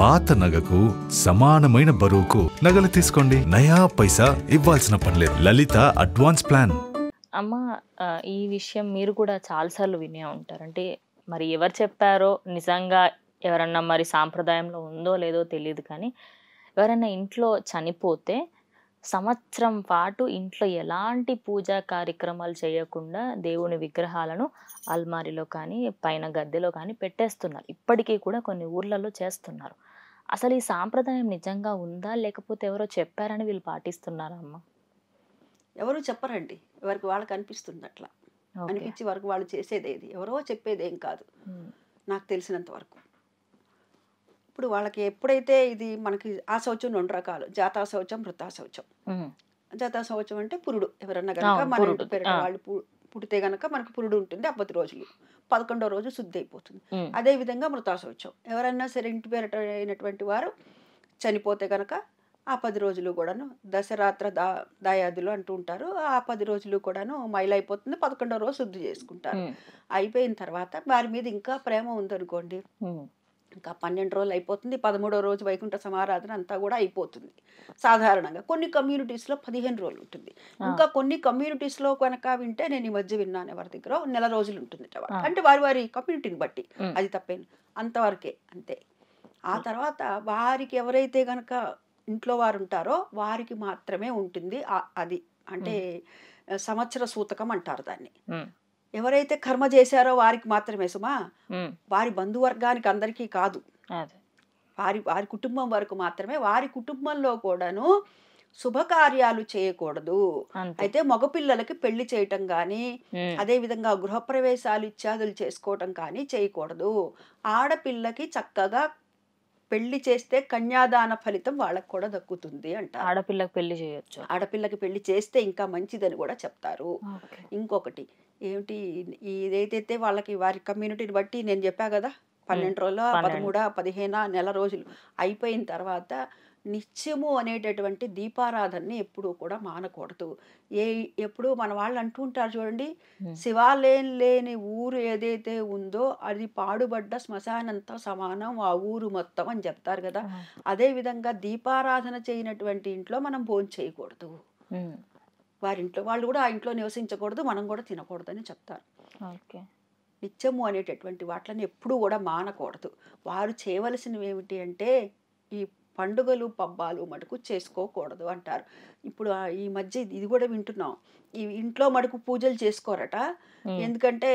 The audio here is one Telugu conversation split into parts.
పాత నగకు సమానమైన బరువుకు నగలు తీసుకోండి. నయా పైసా ఇవ్వాల్సిన పనిలేదు. లలిత అడ్వాన్స్ ప్లాన్. అమ్మ, ఈ విషయం మీరు కూడా చాలాసార్లు వినే ఉంటారు. అంటే మరి ఎవరు చెప్పారో, నిజంగా ఎవరన్నా మరి సాంప్రదాయంలో ఉందో లేదో తెలీదు కానీ, ఎవరైనా ఇంట్లో చనిపోతే సంవత్సరం పాటు ఇంట్లో ఎలాంటి పూజా కార్యక్రమాలు చేయకుండా దేవుని విగ్రహాలను అల్మారిలో కానీ, పైన గద్దెలో కానీ పెట్టేస్తున్నారు. ఇప్పటికీ కూడా కొన్ని ఊర్లలో చేస్తున్నారు. అసలు ఈ సాంప్రదాయం నిజంగా ఉందా? లేకపోతే ఎవరో చెప్పారని వీళ్ళు పాటిస్తున్నారా అమ్మ? ఎవరు చెప్పరండి. ఎవరికి వాళ్ళకి అనిపిస్తుంది అట్లా. అనిపించి వరకు వాళ్ళు చేసేదేది ఎవరో చెప్పేదేం కాదు నాకు తెలిసినంత వరకు. ఇప్పుడు వాళ్ళకి ఎప్పుడైతే ఇది మనకి ఆ శౌచం 2 రకాలు, జాతా శౌచం, వృతా శౌచం. జాతా శౌచం అంటే పురుడు. ఎవరన్నా కనుక మన ఇంటి పేరిట వాళ్ళు పుడితే గనక మనకు పురుడు ఉంటుంది 50 రోజులు, 11వ రోజు శుద్ధి అయిపోతుంది. అదే విధంగా మృతా శౌచం, ఎవరన్నా సరే ఇంటి పేరిట అయినటువంటి వారు చనిపోతే గనక ఆ 10 రోజులు కూడాను దశరాత్ర దాయాదులు అంటూ ఉంటారు. ఆ 10 రోజులు కూడాను మైలైపోతుంది, 11వ రోజు శుద్ధి చేసుకుంటారు. అయిపోయిన తర్వాత వారి మీద ఇంకా ప్రేమ ఉందనుకోండి, ఇంకా 12 రోజులు అయిపోతుంది, 13వ రోజు వైకుంఠ సమారాధన అంతా కూడా అయిపోతుంది. సాధారణంగా కొన్ని కమ్యూనిటీస్లో 15 రోజులు ఉంటుంది. ఇంకా కొన్ని కమ్యూనిటీస్లో కనుక వింటే, నేను ఈ మధ్య విన్నాను ఎవరి దగ్గర, నెల రోజులు ఉంటుంది. అంటే వారి వారి కమ్యూనిటీని బట్టి, అది తప్పేం, అంతవరకే అంతే. ఆ తర్వాత వారికి ఎవరైతే గనక ఇంట్లో వారు ఉంటారో వారికి మాత్రమే ఉంటుంది అది. అంటే సంవత్సర సూతకం అంటారు దాన్ని. ఎవరైతే కర్మ చేశారో వారికి మాత్రమే సుమా, వారి బంధువర్గానికి అందరికీ కాదు, వారి కుటుంబం వరకు మాత్రమే. వారి కుటుంబంలో కూడాను శుభకార్యాలు చేయకూడదు. అయితే మగపిల్లలకి పెళ్లి చేయటం కానీ, అదే విధంగా గృహప్రవేశాలు ఇత్యాదులు చేసుకోవటం కానీ చేయకూడదు. ఆడపిల్లకి చక్కగా పెళ్లి చేస్తే కన్యాదాన ఫలితం వాళ్ళకు కూడా దక్కుతుంది అంటారు. ఆడపిల్లకి పెళ్లి చేయొచ్చు, ఆడపిల్లకి పెళ్లి చేస్తే ఇంకా మంచిదని కూడా చెప్తారు. ఇంకొకటి ఏమిటి, ఇదైతే వాళ్ళకి వారి కమ్యూనిటీని బట్టి నేను చెప్పా కదా, 12 రోజుల 13 15 నెల రోజులు అయిపోయిన తర్వాత నిత్యము అనేటటువంటి దీపారాధనని ఎప్పుడూ కూడా మానకూడదు. ఎప్పుడు మన వాళ్ళు అంటూ ఉంటారు చూడండి, శివాలయం లేని ఊరు ఏదైతే ఉందో అది పాడుబడ్డ శ్మశానంతో సమానం ఆ ఊరు మొత్తం అని చెప్తారు కదా. అదే విధంగా దీపారాధన చేయనటువంటి ఇంట్లో మనం భోజనం చేయకూడదు. వారింట్లో వాళ్ళు కూడా ఆ ఇంట్లో నివసించకూడదు, మనం కూడా తినకూడదు అని చెప్తారు. నిత్యము అనేటటువంటి వాటిని ఎప్పుడూ కూడా మానకూడదు. వారు చేయవలసినవి ఏమిటి అంటే, ఈ పండుగలు పబ్బాలు మటుకు చేసుకోకూడదు అంటారు. ఇప్పుడు ఈ మధ్య ఇది కూడా వింటున్నాం, ఈ ఇంట్లో మటుకు పూజలు చేసుకోరట. ఎందుకంటే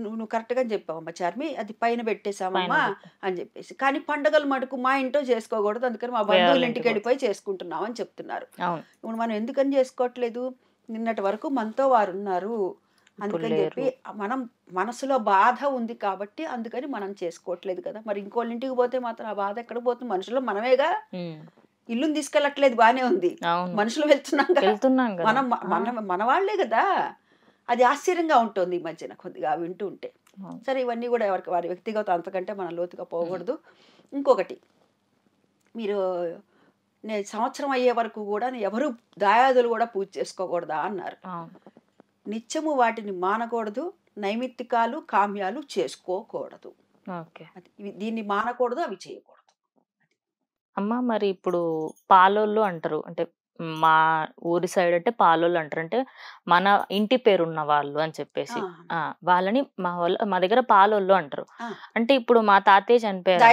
నువ్వు కరెక్ట్గా చెప్పావమ్మా చార్మి, అది పైన పెట్టేశామమ్మా అని చెప్పేసి. కానీ పండుగలు మటుకు మా ఇంట్లో చేసుకోకూడదు, అందుకని మా బంధువుల ఇంటికి వెళ్ళిపోయి చేసుకుంటున్నాం అని చెప్తున్నారు. ఇప్పుడు మనం ఎందుకని చేసుకోవట్లేదు? నిన్నటి వరకు మనతో వారు ఉన్నారు, అందుకని చెప్పి మనం మనసులో బాధ ఉంది కాబట్టి అందుకని మనం చేసుకోవట్లేదు కదా. మరి ఇంకోళ్ళ ఇంటికి పోతే మాత్రం ఆ బాధ ఎక్కడ పోతుంది? మనుషులు మనమేగా, ఇల్లుని తీసుకెళ్ళట్లేదు, బానే ఉంది, మనుషులు వెళ్తున్నాం మనం, మన వాళ్లే కదా. అది ఆశ్చర్యంగా ఉంటుంది ఈ మధ్యన కొద్దిగా వింటూ ఉంటే. సరే, ఇవన్నీ కూడా ఎవరికి వారి వ్యక్తిగత, అంతకంటే మనం లోతుగా పోకూడదు. ఇంకొకటి, మీరు నేను సంవత్సరం అయ్యే వరకు కూడా ఎవరు దాయాదులు కూడా పూజ చేసుకోకూడదా అన్నారు. నిత్యము వాటిని మానకూడదు, నైమిత్తికాలు కామ్యాలు చేసుకోకూడదు. దీన్ని మానకూడదు, అవి చేయకూడదు. అమ్మ, మరి ఇప్పుడు పాలోళ్ళు అంటారు, అంటే మా ఊరి సైడ్ అంటే పాలోళ్ళు అంటారు, అంటే మన ఇంటి పేరున్న వాళ్ళు అని చెప్పేసి వాళ్ళని మా దగ్గర పాలోళ్ళు అంటారు. అంటే ఇప్పుడు మా తాతయ్య చనిపోయారు,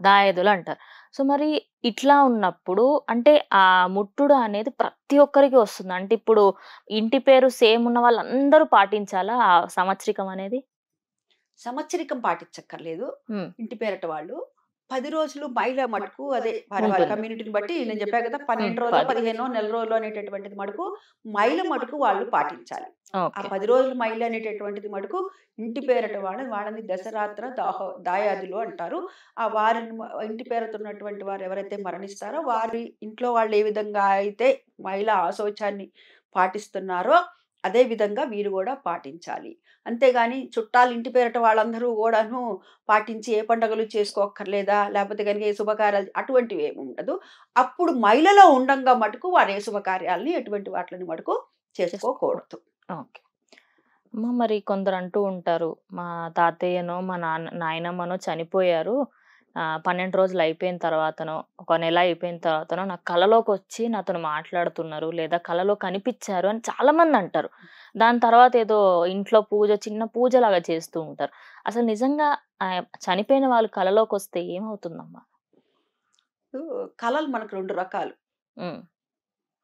దాయాదులు అంటారు. సో మరి ఇట్లా ఉన్నప్పుడు అంటే ఆ ముట్టుడు అనేది ప్రతి ఒక్కరికి వస్తుంది. అంటే ఇప్పుడు ఇంటి పేరు సేమ్ ఉన్న వాళ్ళందరూ పాటించాలా ఆ సంవత్సరికం అనేది? సంవత్సరికం పాటించక్కర్లేదు. ఇంటి పేరట వాళ్ళు 10 రోజులు మైల మటుకు, అదే వారి వారి కమ్యూనిటీని బట్టి నేను చెప్పా కదా, 12 రోజులు 15 నెల రోజులు అనేటటువంటిది మటుకు మైల మటుకు వాళ్ళు పాటించాలి. ఆ 10 రోజులు మైల అనేటటువంటిది మటుకు ఇంటి పేరట వాళ్ళని దశరాత్ర దాయాదులు అంటారు. ఆ వారి ఇంటి పేరుతో ఉన్నటువంటి వారు ఎవరైతే మరణిస్తారో వారి ఇంట్లో వాళ్ళు ఏ విధంగా అయితే మహిళా ఆశౌచాన్ని పాటిస్తున్నారో అదే విధంగా వీరు కూడా పాటించాలి. అంతేగాని చుట్టాలు ఇంటి పేరట వాళ్ళందరూ కూడాను పాటించి ఏ పండుగలు చేసుకోక్కర్లేదా, లేకపోతే కనుక ఏ శుభకార్యాలు, అటువంటివి ఏమి ఉండదు. అప్పుడు మహిళలో ఉండంగా మటుకు వారు ఏ శుభకార్యాలని ఎటువంటి వాటిని మటుకు చేసుకోకూడదు. ఓకే అమ్మ, మరి కొందరు అంటూ ఉంటారు, మా తాతయ్యనో మా నాయనమ్మనో చనిపోయారు 12 రోజులు అయిపోయిన తర్వాతనో, ఒక నెల అయిపోయిన తర్వాతనో నాకు కలలోకొచ్చి నాతోని మాట్లాడుతున్నారు, లేదా కలలో కనిపిచ్చారు అని చాలామంది అంటారు. దాని తర్వాత ఏదో ఇంట్లో పూజ, చిన్న పూజలాగా చేస్తూ ఉంటారు. అసలు నిజంగా చనిపోయిన వాళ్ళు కలలోకొస్తే ఏమవుతుందమ్మా? కళలు మనకు 2 రకాలు. హ్మ్.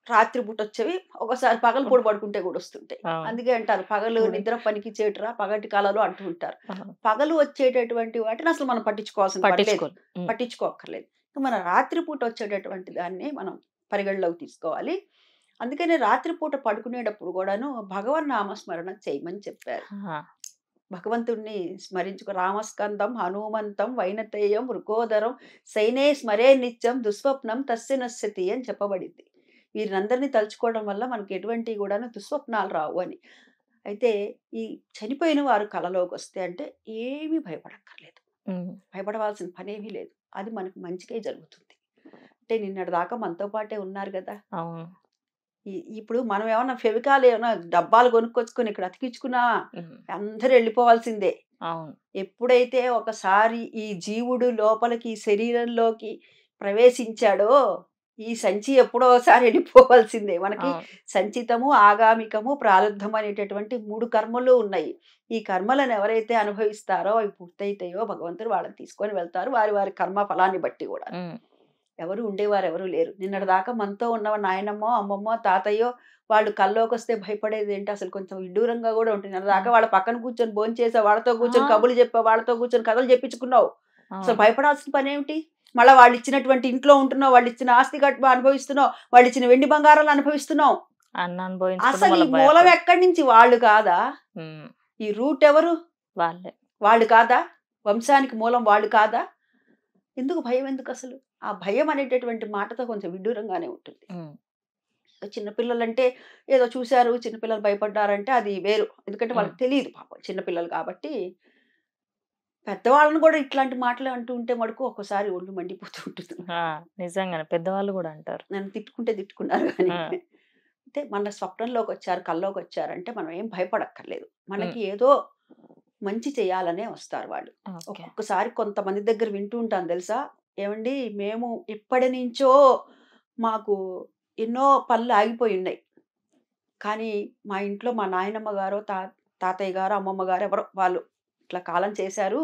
రాత్రి పూట వచ్చేవి, ఒకసారి పగలుపూట పడుకుంటే కూడా వస్తుంటాయి. అవును. అందుకే అంటారు పగలు ఇప్పుడు నిద్ర పనికి చేటురా పగటి కళలు అంటూ ఉంటారు. అవును. పగలు వచ్చేటటువంటి వాటిని అసలు మనం పట్టించుకోవాల్సిన పని లేదు. పట్టించుకోరు. హ్మ్. పట్టించుకోక్కర్లేదు. మన రాత్రి పూట వచ్చేటటువంటి దాన్ని మనం పరిగణలోకి తీసుకోవాలి. అందుకనే రాత్రి పూట పడుకునేటప్పుడు కూడాను భగవన్ నామస్మరణ చేయమని చెప్పారు. ఆ! భగవంతుడిని స్మరించుకో రామస్కందం హనుమంతం వైనతేయం మృగోదరం సైనే స్మరే నిత్యం దుస్వప్నం తస్య నశ్యతి అని చెప్పబడింది. వీరినందరినీ తలుచుకోవడం వల్ల మనకి ఎటువంటి కూడాను దుస్వప్నాలు రావు అని. అయితే ఈ చనిపోయిన వారు కలలోకి వస్తే అంటే ఏమీ భయపడక్కర్లేదు. హ్మ్. భయపడవలసిన పనేమీ లేదు. అది మనకు మంచికే జరుగుతుంది. అంటే నిన్నటిదాకా మనతో పాటే ఉన్నారు గదా! అవును. ఇప్పుడు మనం ఏమన్నా ఫెవికాల్ ఏమన్నా డబ్బాలు కొనుక్కొచ్చుకొని ఇక్కడ అతికించుకున్నామా? హ్మ్. అందరూ ఎళ్ళిపోవాల్సిందే. అవును. ఎప్పుడైతే ఒకసారి ఈ జీవుడు లోపలికి ఈ శరీరంలోకి ప్రవేశించాడో, ఈ సంచి ఎప్పుడో ఒకసారి వెళ్ళిపోవాల్సిందే. మనకి అవును. సంచితము, ఆగామికము, ప్రారబ్ధం అనేటటువంటి 3 కర్మలు ఉన్నాయి. ఈ కర్మలను ఎవరైతే అనుభవిస్తారో, అవి పూర్తయితాయో భగవంతుడు వాళ్ళని తీసుకొని వెళ్తారు. వారి వారి కర్మ ఫలాన్ని బట్టి గూడా. హ్మ్. ఎవరు ఉండేవారు ఎవరు లేరు. నిన్నటిదాకా మనతో ఉన్న నాయనమ్మో, అమ్మమ్మో, తాతయ్యో వాళ్ళు కల్లోకొస్తే భయపడేదేంటి అసలు కొంచెం విడ్డూరంగా గూడా ఉంటుంది. నిన్నటిదాకా అవును. వాళ్ళ పక్కన కూర్చొని భోంచేసావు, వాళ్ళతో కూర్చొని ఆ! కబుర్లు చెప్పావు, వాళ్ళతో కూర్చొని కథలు చెప్పించుకున్నావు. అసలు అవును. భయపడాల్సిన పనేమిటి? మళ్ళా వాళ్ళిచ్చినటువంటి ఇంట్లో ఉంటున్నావు, వాళ్ళిచ్చిన ఆస్తి గట్మ అనుభవిస్తున్నావు, వాళ్ళిచ్చిన వెండి బంగారాలు అనుభవిస్తున్నావు. అన్ని అనుభవించుకుంటూ అసలు ఈ మళ్ళా మూలం భయపడు. ఎక్కడి నుంచి? వాళ్ళు కాదా? హ్మ్. ఈ రూట్ ఎవరు? వాళ్ళే. వాళ్ళు కాదా? వంశానికి మూలం వాళ్ళు కాదా? ఎందుకు భయం ఎందుకసలు? ఆ భయం అనేటటువంటి మాటతో కొంచెం విడ్డూరంగానే ఉంటుంది. హ్మ్. చిన్నపిల్లలంటే ఏదో చూసారు, చిన్నపిల్లలు భయపడ్డారంటే అది వేరు. ఎందుకంటే హ్మ్. వాళ్ళకి తెలీదు పాపం చిన్నపిల్లలు కాబట్టి. పెద్దవాళ్ళని గూడా ఇట్లాంటి మాటలు అంటూ ఉంటే మటుకు ఒక్కోసారి ఒళ్ళు మండిపోతూ ఉంటుంది. ఆ! నిజంగానే పెద్దవాళ్ళు గూడా అంటారు. నన్ను తిట్టుకుంటే తిట్టుకున్నారు గానీ. ఆ! అంటే మన స్వప్నంలోకొచ్చారు, కల్లోకొచ్చారంటే మనం ఏం భయపడక్కర్లేదు. హ్మ్. మనకి ఏదో మంచి చేయాలనే వస్తారు వాళ్ళు. ఓకే. ఒక్కొక్కసారి కొంతమంది దగ్గర వింటూ ఉంటాను తెలుసా? ఏవండీ మేము ఎప్పటినుంచో మాకు ఎన్నో పనులు ఆగిపోయున్నాయి. కానీ మా ఇంట్లో మా నాయనమ్మ గారో, తాతయ్య గారో, అమ్మమ్మ గారో ఎవరో వాళ్ళు ఇట్లా కాలం చేశారు.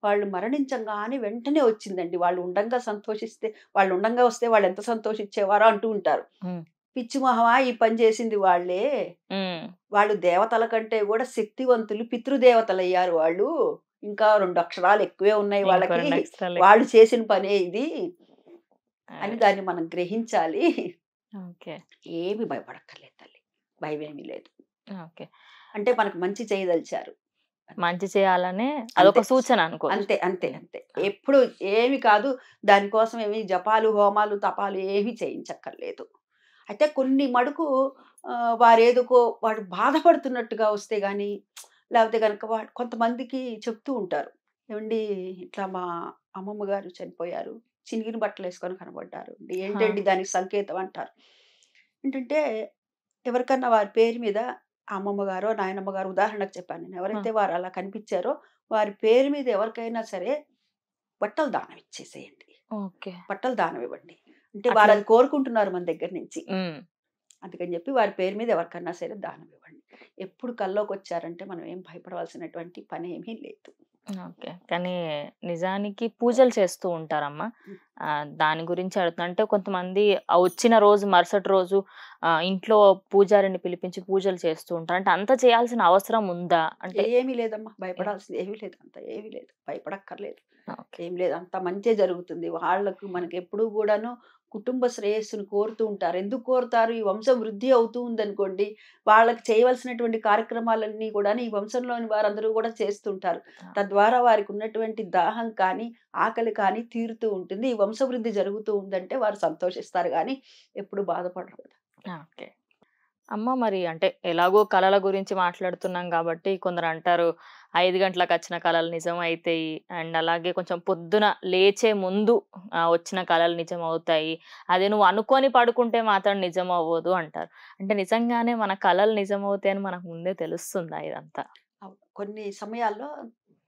వాళ్ళు మరణించంగానే వెంటనే వచ్చిందండి. వాళ్ళు ఉండంగా వస్తే వాళ్ళెంత సంతోషించేవారో అంటూ ఉంటారు. హ్మ్. పిచ్చి మొహమా! ఈ పని చేసింది వాళ్ళే. హ్మ్. వాళ్ళు దేవతల కంటే గూడా శక్తివంతులు, పితృదేవతలయ్యారు వాళ్ళు. ఇంకా 2 అక్షరాలు ఎక్కువే ఉన్నాయి ఇంకో వాళ్ళకి. 2 ఎక్స్‌ట్రాలే. వాళ్ళు చేసిన పనే ఇది అని అదే. దాన్ని మనం గ్రహించాలి. ఓకే. ఏమి భయపడక్కర్లేదు తల్లి. భయమేమీ లేదు. ఓకే. అంటే మనకు మంచి చేయదలిచారు. అంతే. మంచి చేయాలనే అంతే. అదొక సూచన అనుకోవచ్చు. అంతే. అంతే. హ్మ్. అంతే. ఆ! ఎప్పుడు ఏమి కాదు. దానికోసం ఏమి జపాలు, హోమాలు, తపాలు ఏమి చేయించక్కర్లేదు. అయితే కొన్ని మటుకు వాడు బాధపడుతున్నట్టుగా వస్తే గాని, లేపోతే గనక కొంతమందికి చెప్తూ ఉంటారు. ఏవండీ ఇట్లా మా అమ్మమ్మ గారు చనిపోయారు. చినిగిన బట్టలేసుకొని కనపడ్డారు. ఆ! ఏంటండి దానికి సంకేతం అంటారు. ఏంటంటే ఎవరికన్నా వారి పేరు మీద అమ్మమ్మ గారో, నాయనమ్మ గారో ఉదాహరణకు చెప్పాను నేను. ఆ! ఎవరైతే వారు అలా కనిపిచ్చారో వారి పేరు మీద ఎవరికైనా సరే బట్టలు దానం ఇచ్చేసేయండి. ఓకే. బట్టలు దానం ఇవ్వండి. అంటే అట్లా. వారది కోరుకుంటున్నారు మన దగ్గర నుంచి. హ్మ్. అందుకని జెప్పి వారి పేరు మీద ఎవరికన్నా సరే దానం ఇవ్వండి. ఎప్పుడు కల్లోకొచ్చారంటే మనం ఏం భయపడవలసినటువంటి పనేమీ లేదు. ఓకే. కానీ నిజానికి పూజలు చేస్తూ ఉంటారమ్మా. హ్మ్. దాని గురించి అడుగుతున్నా. అంటే కొంతమంది వచ్చిన రోజు మరుసటి రోజు ఇంట్లో పూజారిని పిలిపించి పూజలు చేస్తూ ఉంటారు. అంటే అంత చేయాల్సిన అవసరం ఉందా? అంటే ఏమీ లేదమ్మా. ఏ భయపడాల్సింది ఏమీ లేదు. అంత ఏమీ లేదు. భయపడక్కర్లేదు. ఓకే. ఏం లేదు. అంతా మంచే జరుగుతుంది. వాళ్ళకు మనకెప్పుడూ గూడాను కుటుంబ శ్రేయస్సును కోరుతూ ఉంటారు. ఎందుకు కోరుతారు? ఈ వంశం వృద్ధి అవుతూ ఉందనుకోండి, వాళ్ళకి చేయవలసినటువంటి కార్యక్రమాలన్నీ గూడాను ఈ వంశంలోని వారందరూ గూడా చేస్తుంటారు. ఆ! తద్వారా వారికున్నటువంటి దాహం కానీ, ఆకలి కానీ తీరుతూ ఉంటుంది. ఈ వంశవృద్ధి జరుగుతూ ఉందంటే వారు సంతోషిస్తారు గానీ, ఎప్పుడు బాధపడరు కదా! ఓకే. అమ్మ మరి అంటే ఎలాగో కళల గురించి మాట్లాడుతున్నాం కాబట్టి కొందరంటారు 5 గంటలకచ్చిన కళలు నిజమైతాయి. అండ్ అలాగే కొంచెం పొద్దున లేచే ముందు వచ్చిన కళలు నిజమవుతాయి. అదే నువ్వు అనుకోని పడుకుంటే మాత్రం నిజమవ్వదు అంటారు. అంటే నిజంగానే మన కళలు నిజమవుతాయని మనకు ముందే తెలుస్తుందా ఇదంతా? కొన్ని సమయాల్లో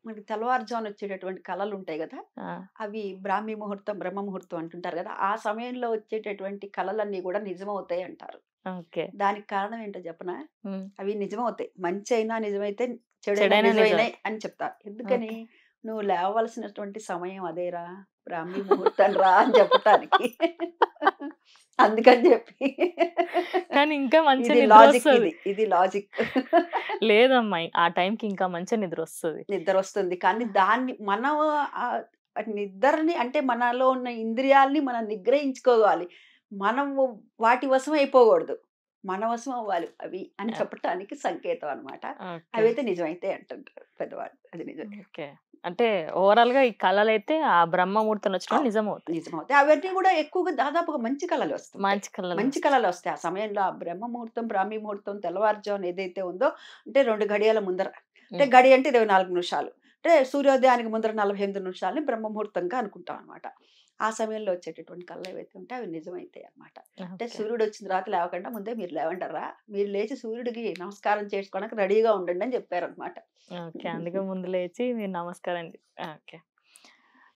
మనకి తెల్లవారుజామున వచ్చేటటువంటి కళలు ఉంటాయి కదా, ఆ! అవి బ్రాహ్మీ ముహూర్తం, బ్రహ్మ ముహూర్తం అంటుంటారు కదా, ఆ సమయంలో వచ్చేటటువంటి కళలన్నీ కూడా నిజమవుతాయి అంటారు. ఓకే. దానికి కారణం ఏంటో చెప్పనా? హ్మ్. అవి నిజమవుతాయి. మంచి అయినా నిజమైతే, చెడైనా చెడైనా నిజమే. నిజమైనాయి అని చెప్తారు. ఎందుకని? ఓకే. నువ్వు లేవవలసినటువంటి సమయం అదేరా, బ్రాహ్మీ ముహూర్తం రా అని చెప్పటానికి. అందుకని చెప్పి కానీ ఇంకా మంచి ఇది నిద్ర లాజిక్, వస్తది. ఇది లాజిక్. లేదమ్మా ఆ టైంకి ఇంకా మంచి నిద్ర వస్తది. నిద్రొస్తుంది. కానీ దాన్ని మనం నిద్రని అంటే మనలో ఉన్న ఇంద్రియాల్ని మనం నిగ్రహించుకోవాలి. మనము వాటి వశం అయిపోకూడదు. మన వశం అవ్వాలి అవి అని ఆ! చెప్పటానికి సంకేతం అన్నమాట. ఓకే. అవైతే నిజమైతే అంటుంటారు పెద్దవాళ్ళు. అది నిజం. ఓకే. అంటే ఓవరాల్‌గా ఈ కళలైతే ఆ బ్రహ్మముహూర్తం వచ్చినప్పుడు అవును. నిజమవుతాయి. నిజమవుతాయి. అవన్నీ కూడా ఎక్కువగా దాదాపుగా మంచి కలలు వస్తుంటాయి. మంచి కళలు మంచి వస్తాయి. కలలు వస్తాయి. ఆ సమయంలో ఆ బ్రహ్మ ముహూర్తం, బ్రాహ్మీ ముహూర్తం తెల్లవారుజామున ఏదైతే ఉందో, అంటే 2 గడియల ముందర. అంటే హ్మ్. గడి అంటే 24 నిమిషాలు. అంటే సూర్యోదయానికి ముందర 48 నిమిషాలని బ్రహ్మ ముహూర్తంగా అనుకుంటాం అనమాట. ఆ సమయంలో వచ్చేటటువంటి కళలు ఏవైతే ఉంటాయో అవి నిజమైతాయి అన్నమాట. అంటే ఓకే. సూర్యుడొచ్చిన తర్వాత లేవకుండా ముందే మీరు లేవంటారా? మీరు లేచి సూర్యుడికి నమస్కారం చేసుకోవడానికి రెడీగా ఉండండి అని చెప్పారనమాట. ఓకే. అందుకే ముందు లేచి మీరు నమస్కారం ఓకే.